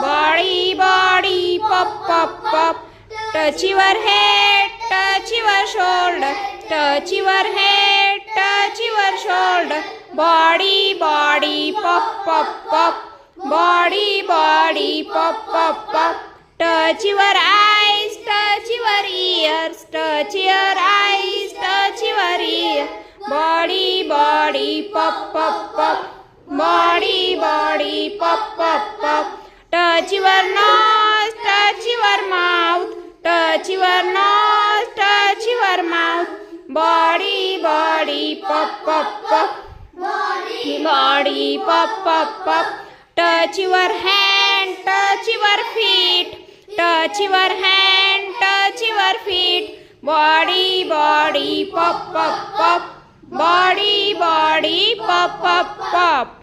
body, body, pop, pop, pop. Touch your head, touch your shoulder, touch your head, touch your shoulder. Body, body, pop, pop, pop. Body, body, pop, pop, pop. Touch your eyes, touch your ears, touch your eyes, touch your ear. Body, body, pop, pop, pop. Body, body, pop, pop, pop. Touch your nose, touch your mouth, touch your nose, touch your mouth. Body, body, pop, pop, pop. Body, body, pop, pop, pop. Touch your hand, touch your feet, touch your hand, touch your feet. Body, body, pop, pop, pop. Body, body, pop, pop, pop.